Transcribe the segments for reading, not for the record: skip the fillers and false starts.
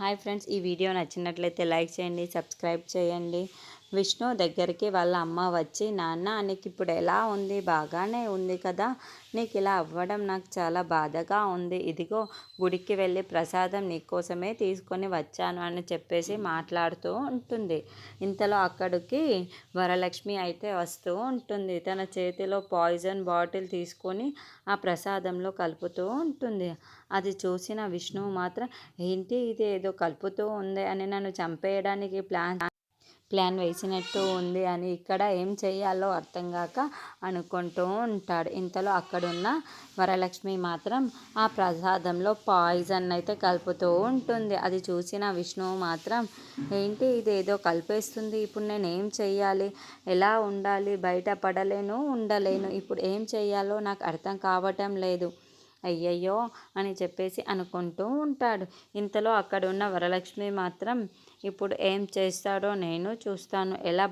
Hi friends, ఈ video నచ్చినట్లయితే like చేయండి, సబ్స్క్రైబ్ చేయండి. విష్ణు దగ్గరికి వాళ్ళ అమ్మ వచ్చి, నాన్న నీకు ఇప్పుడు ఎలా ఉంది? బాగానే ఉంది కదా? నీకు ఇలా అవ్వడం నాకు చాలా బాధగా ఉంది. ఇదిగో గుడికి వెళ్ళి ప్రసాదం నీకోసమే తీసుకొని వచ్చాను అని చెప్పేసి మాట్లాడుతూ ఉంటుంది. ఇంతలో అక్కడికి వరలక్ష్మి అయితే వస్తూ ఉంటుంది. తన చేతిలో పాయిజన్ బాటిల్ తీసుకొని ఆ ప్రసాదంలో కలుపుతూ ఉంటుంది. అది చూసిన విష్ణువు మాత్రం, ఏంటి ఇది ఏదో కలుపుతూ ఉంది అని నన్ను చంపేయడానికి ప్లాన్ వేసినట్టు ఉంది అని ఇక్కడ ఏం చేయాలో అర్థం కాక అనుకుంటూ ఉంటాడు. ఇంతలో అక్కడున్న వరలక్ష్మి మాత్రం ఆ ప్రసాదంలో పాయిజన్ అయితే కలుపుతూ ఉంటుంది. అది చూసిన విష్ణువు మాత్రం, ఏంటి ఇది ఏదో కలిపేస్తుంది, ఇప్పుడు నేను ఏం చెయ్యాలి? ఎలా ఉండాలి? బయట పడలేను, ఉండలేను, ఇప్పుడు ఏం చెయ్యాలో నాకు అర్థం కావటం లేదు, అయ్యయ్యో అని చెప్పేసి అనుకుంటూ ఉంటాడు. ఇంతలో అక్కడున్న వరలక్ష్మి మాత్రం, ఇప్పుడు ఏం చేస్తాడో నేను చూస్తాను, ఎలా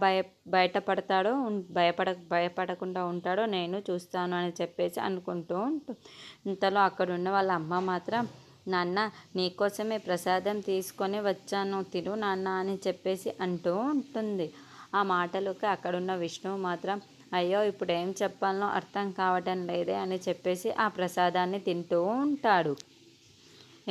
బయటపడతాడో, భయపడకుండా ఉంటాడో నేను చూస్తాను అని చెప్పేసి అనుకుంటూ ఉంటుంది. ఇంతలో అక్కడున్న వాళ్ళ అమ్మ మాత్రం, నాన్న నీకోసమే ప్రసాదం తీసుకొని వచ్చాను, తిను నాన్న అని చెప్పేసి అంటూ ఉంటుంది. ఆ మాటలకి అక్కడున్న విష్ణువు మాత్రం, అయ్యో ఇప్పుడు ఏం చెప్పాలనో అర్థం కావటం లేదే అని చెప్పేసి ఆ ప్రసాదాన్ని తింటూ ఉంటాడు.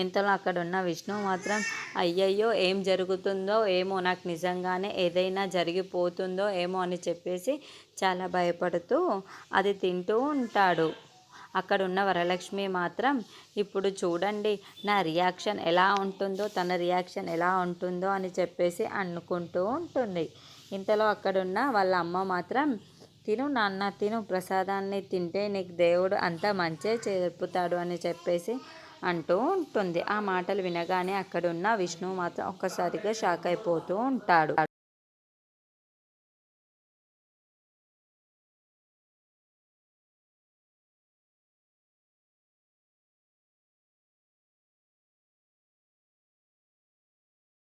ఇంతలో అక్కడున్న విష్ణువు మాత్రం, అయ్యయ్యో ఏం జరుగుతుందో ఏమో, నాకు నిజంగానే ఏదైనా జరిగిపోతుందో ఏమో అని చెప్పేసి చాలా భయపడుతూ అది తింటూ ఉంటాడు. అక్కడున్న వరలక్ష్మి మాత్రం, ఇప్పుడు చూడండి నా రియాక్షన్ ఎలా ఉంటుందో, తన రియాక్షన్ ఎలా ఉంటుందో అని చెప్పేసి అనుకుంటూ ఉంటుంది. ఇంతలో అక్కడున్న వాళ్ళ అమ్మ మాత్రం, తిను నాన్న తిను, ప్రసాదాన్ని తింటే నీకు దేవుడు అంతా మంచే చెప్పుతాడు అని చెప్పేసి అంటూ ఉంటుంది. ఆ మాటలు వినగానే అక్కడున్న విష్ణువు మాత్రం ఒక్కసారిగా షాక్ అయిపోతూ ఉంటాడు.